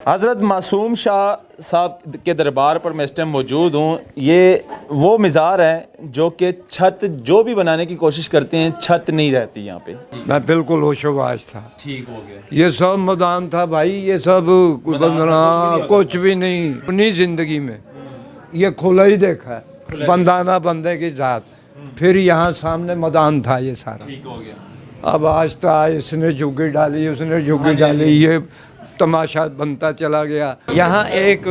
हज़रत मासूम शाह साहब के दरबार पर मैं इस टाइम मौजूद हूँ। ये वो मज़ार है जो कि छत जो भी बनाने की कोशिश करते हैं, छत नहीं रहती यहाँ पे। मैं बिल्कुल होशोबाज था। ठीक हो गया। ये सब मैदान था भाई, ये सब बंदना कुछ भी नहीं अपनी जिंदगी में। ये खुला ही देखा है, बंदा ना बंदे की जात। फिर यहाँ सामने मैदान था ये सारा। ठीक हो गया। अब आहिस्ता इसने झुग्गी डाली, उसने झुग्गी डाली, ये तमाशा बनता चला गया। यहाँ एक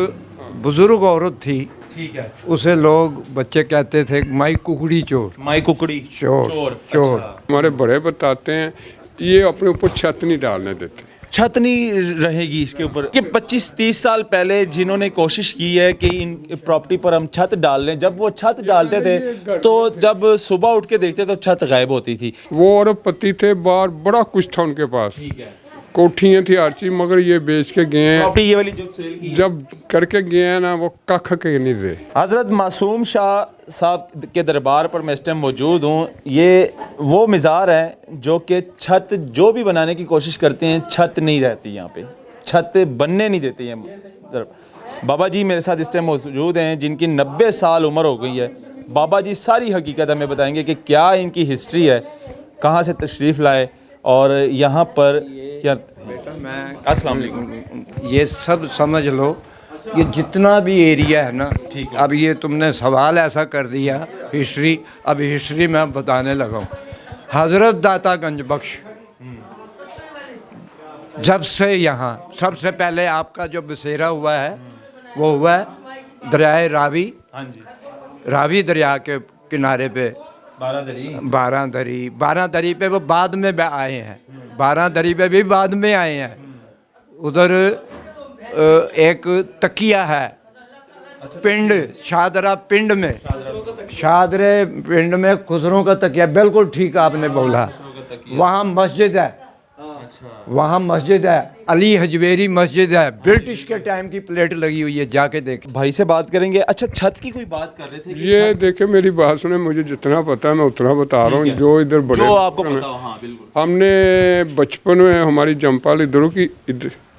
बुजुर्ग औरत थी, ठीक है। उसे लोग बच्चे कहते थे माई कुकड़ी चोर। माई कुकड़ी चोर चोर। हमारे बड़े बताते हैं ये अपने ऊपर छत नहीं डालने देते। छत नहीं रहेगी इसके ऊपर कि 25-30 साल पहले जिन्होंने कोशिश की है कि इन प्रॉपर्टी पर हम छत डाल लें, जब वो छत डालते थे तो जब सुबह उठ के देखते तो छत गायब होती थी। वो और पति थे बाहर, बड़ा कुछ था उनके पास, ठीक है। कोठियाँ थी हर चीज, मगर ये बेच के गए हैं। प्रॉपर्टी ये वाली जो सेल की जब करके गए हैं ना, वो कख के नहीं दे। हज़रत मासूम शाह साहब के दरबार पर मैं इस टाइम मौजूद हूँ। ये वो मज़ार है जो कि छत जो भी बनाने की कोशिश करते हैं, छत नहीं रहती यहाँ पे, छत बनने नहीं देते हैं। बाबा जी मेरे साथ इस टाइम मौजूद हैं जिनकी 90 साल उम्र हो गई है। बाबा जी सारी हकीकत हमें बताएंगे कि क्या इनकी हिस्ट्री है, कहाँ से तशरीफ़ लाए और यहाँ पर क्या। बेटा मैं अस्सलाम वालेकुम। ये सब समझ लो, ये जितना भी एरिया है ना, ठीक है। अब ये तुमने सवाल ऐसा कर दिया हिस्ट्री, अब हिस्ट्री मैं बताने लगा हूँ। हज़रत दाता गंज बख्श जब से यहाँ सबसे पहले आपका जो बसेरा हुआ है वो हुआ है दरियाए रावी। हाँ जी। रावी दरिया के किनारे पे बारादरी पे वो बाद में आए हैं, बारादरी पे भी बाद में आए हैं। उधर एक तकिया है, पिंड शादरा पिंड में, शादरे पिंड में खुसरों का तकिया, बिल्कुल ठीक आपने बोला। वहाँ मस्जिद है, वहाँ मस्जिद है, अली हजवेरी मस्जिद है, ब्रिटिश के टाइम की प्लेट लगी हुई है, जाके देख। भाई से बात करेंगे। अच्छा, छत की कोई बात कर रहे थे कि ये देखे मेरी बात सुने, मुझे जितना पता है मैं उतना बता रहा हूँ। जो इधर बड़े जो आपको पता हो। हाँ बिल्कुल। हमने बचपन में हमारी जमपाल इधरों की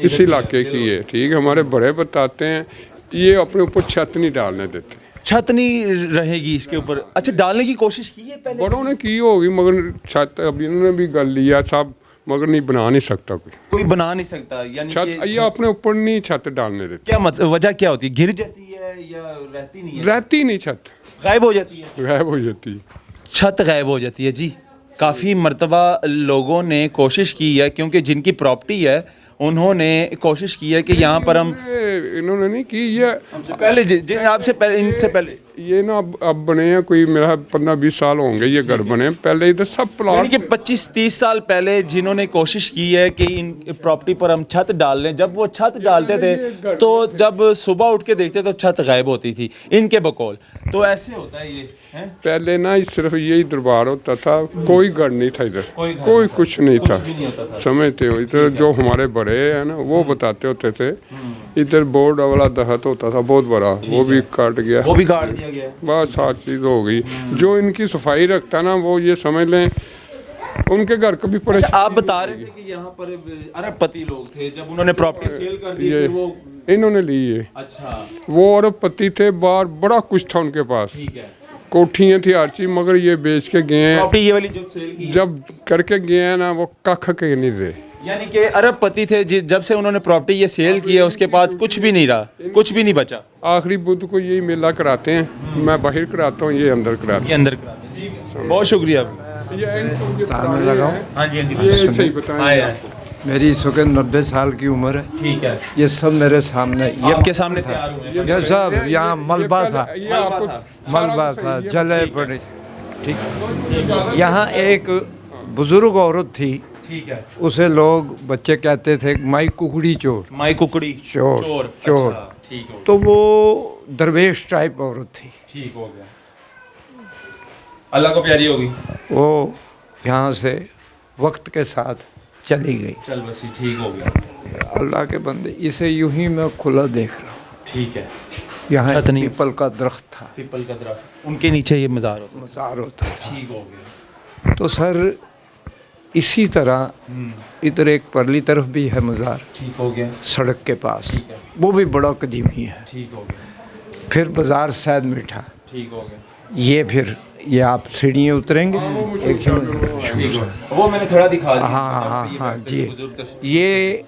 इस इलाके की है, ठीक है। हमारे बड़े बताते हैं ये अपने ऊपर छत नहीं डालने देते। छत नहीं रहेगी इसके ऊपर। अच्छा, डालने की कोशिश की है पहले? बड़ों ने की होगी, मगर छत अब इन्होंने भी कर लिया साहब, मगर नहीं बना नहीं सकता कोई बना नहीं सकता। यानी छत, ये अपने ऊपर नहीं छत डालने देते। क्या मतलब, वजह क्या होती है? गिर जाती है या रहती नहीं है? रहती नहीं, छत गायब हो जाती है। गायब हो जाती है, छत गायब हो जाती है जी। काफ़ी मर्तबा लोगों ने कोशिश की है, क्योंकि जिनकी प्रॉपर्टी है उन्होंने कोशिश की है कि यहाँ पर हम इन्होंने नहीं की। ये पहले आपसे पहले, इनसे पहले ये ना अब बने हैं, कोई मेरा 15-20 साल होंगे ये घर बने। पहले इधर सब प्लाट कि 25-30 साल पहले जिन्होंने कोशिश की है कि इन प्रॉपर्टी पर हम छत डाल लें, जब वो छत डालते थे तो जब सुबह उठ के देखते तो छत गायब होती थी इनके बकौल। तो ऐसे होता है ये है? पहले ना सिर्फ यही दरबार होता था, कोई घर नहीं था इधर, कोई कुछ नहीं था। समझते हो, इधर जो हमारे बड़े हैं ना वो बताते होते थे, इधर बोर्ड वाला दहत होता था बहुत बड़ा, वो भी काट गया, वो भी काट दिया गया। बस हर चीज़ हो गई। जो इनकी सफाई रखता ना, वो ये समझ लें उनके घर को भी पड़े। अच्छा, आप बता रहे थे कि यहाँ पर अरबपति लोग थे, जब उन्होंने प्रॉपर्टी सेल कर दी ये फिर वो। इन्होंने ली है। अच्छा, वो और पति थे बाहर, बड़ा कुछ था उनके पास, ठीक है। कोठियाँ थी हर चीज, मगर ये बेच के गए हैं। प्रॉपर्टी ये वाली जो सेल की, जब करके गए हैं ना, वो कख के नहीं दे। यानी कि अरबपति थे, जब से उन्होंने प्रॉपर्टी ये सेल की है उसके बाद कुछ भी नहीं रहा, कुछ भी नहीं बचा। आखिरी बुध को यही मेला कराते हैं, मैं बाहर कराता हूँ, ये अंदर कराते ये अंदर कराते हैं। बहुत शुक्रिया। हैं। ये बताने लगा हूँ। हाँ जी, हाँ जी। ये सही बताएं। मेरी इस वक्त 90 साल की उम्र है। ठीक है। ये सब मेरे सामने, ये आपके सामने तैयार हुए हैं। ये सब यहाँ मलबा था, ये आपको मलबा था, जले पड़े। ठीक, यहाँ एक बुजुर्ग औरत थी, ठीक है। उसे लोग बच्चे कहते थे माई कुकड़ी चोर। माई कुकड़ी चोर। अच्छा, ठीक हो। तो वो दरवेश टाइप औरत थी, ठीक हो गया, अल्लाह को प्यारी होगी। वो यहाँ से वक्त के साथ चली गई। चल बस ही ठीक हो गया। अल्लाह के बंदे, इसे यूं ही मैं खुला देख रहा हूँ। ठीक है। यहाँ छत नहीं। पीपल का दरख्त था, पीपल का दरख्त, उनके नीचे ये मज़ार होता। मज़ार होता था। ठीक हो गया। तो सर इसी तरह इधर एक परली तरफ भी है मज़ार, ठीक हो गया, सड़क के पास, वो भी बड़ा कदीमी है। ठीक हो गया, फिर बाज़ार सैद मीठा, ठीक हो गया, ये फिर ये आप सीढ़ियाँ उतरेंगे, एक ठीक हो गया। वो मैंने थोड़ा दिखा दिया। हाँ हाँ ये हाँ बैठते जी, थे बुजुर्ग तशरीफ। ये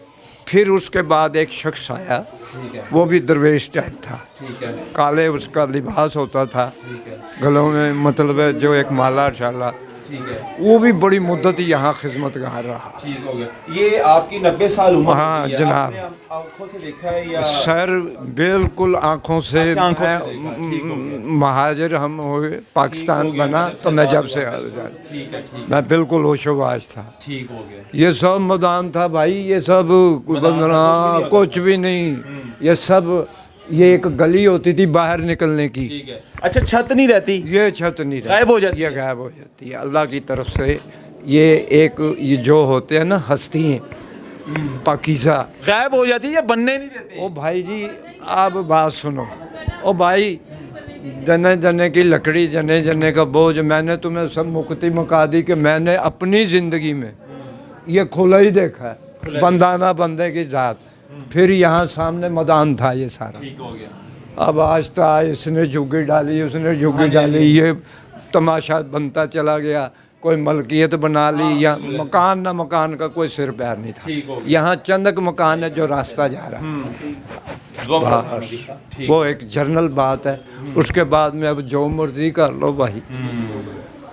फिर उसके बाद एक शख्स आया, ठीक है, वो भी दरवेश टाइप था, ठीक है, काले उसका लिबास होता था, ठीक है, गलों में मतलब है जो एक माला शाला, ठीक है, वो भी बड़ी मुद्दत यहाँ खिदमतगार रहा। ठीक हो गया। ये आपकी 90 साल उम्र हाँ, होती है, जनाब। आपने आंखों से देखा है या सर बिल्कुल आँखों से, अच्छा, आंखों से मैं देखा, ठीक हो गया। महाजिर हम हुए, पाकिस्तान ठीक हो गया, बना जब से तो मैं जब आज़ाद से हुआ। आज़ाद, ठीक है, ठीक है, मैं बिल्कुल होशोबाज था। ठीक हो गया। ये सब मैदान था भाई, ये सब मैदान था, कुछ भी नहीं, ये सब ये एक गली होती थी बाहर निकलने की, ठीक है। अच्छा, छत नहीं रहती, ये छत नहीं रहती, गायब हो जाती ये है। गायब हो जाती है अल्लाह की तरफ से। ये एक ये जो होते हैं ना हस्ती पाकीज़ा, गायब हो जाती है या बनने नहीं देते? ओ भाई जी आप बात सुनो, ओ भाई जने जने की लकड़ी, जने जने का बोझ, मैंने तुम्हें सब मुक्ति मुका दी कि मैंने अपनी ज़िंदगी में ये खुला ही देखा है, बंदा ना बंदे की ज़ात। फिर यहाँ सामने मैदान था ये सारा, ठीक हो गया, अब आहिस्ता इसने झुग्गी डाली, उसने झुग्गी डाली, ये तमाशा बनता चला गया, कोई मलकियत बना ली, या मकान ना मकान का कोई सिर पैर नहीं था। ठीक हो गया। यहाँ चंदक मकान है जो रास्ता जा रहा है, ठीक। वो एक जर्नल बात है। उसके बाद में अब जो मर्जी कर लो भाई,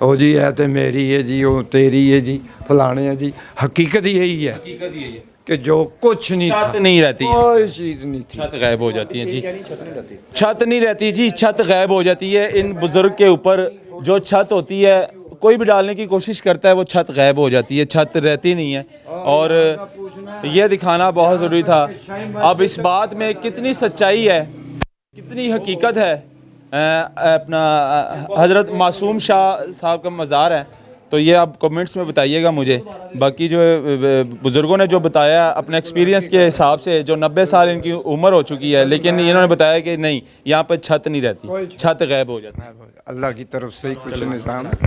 ओ जी है तो मेरी है जी, वो तेरी है जी, फलाने है जी, हकीकत यही है हकीकत यही है, कि जो कुछ नहीं था, छत नहीं रहती है, कोई चीज़ नहीं थी। छत गायब हो जाती है जी, छत नहीं रहती जी, छत गायब हो जाती है। इन बुजुर्ग के ऊपर जो छत होती है, कोई भी डालने की कोशिश करता है, वो छत गायब हो जाती है, छत रहती नहीं है। और ये दिखाना बहुत ज़रूरी था। अब इस बात में कितनी सच्चाई है, कितनी हकीकत है, अपना हज़रत मासूम शाह साहब का मज़ार है, तो ये आप कमेंट्स में बताइएगा मुझे। बाकी जो बुज़ुर्गों ने जो बताया अपने एक्सपीरियंस के हिसाब से, जो 90 साल इनकी उम्र हो चुकी है, लेकिन इन्होंने बताया कि नहीं, यहाँ पर छत नहीं रहती, छत गायब हो जाती है। अल्लाह की तरफ से ही कुछ निज़ाम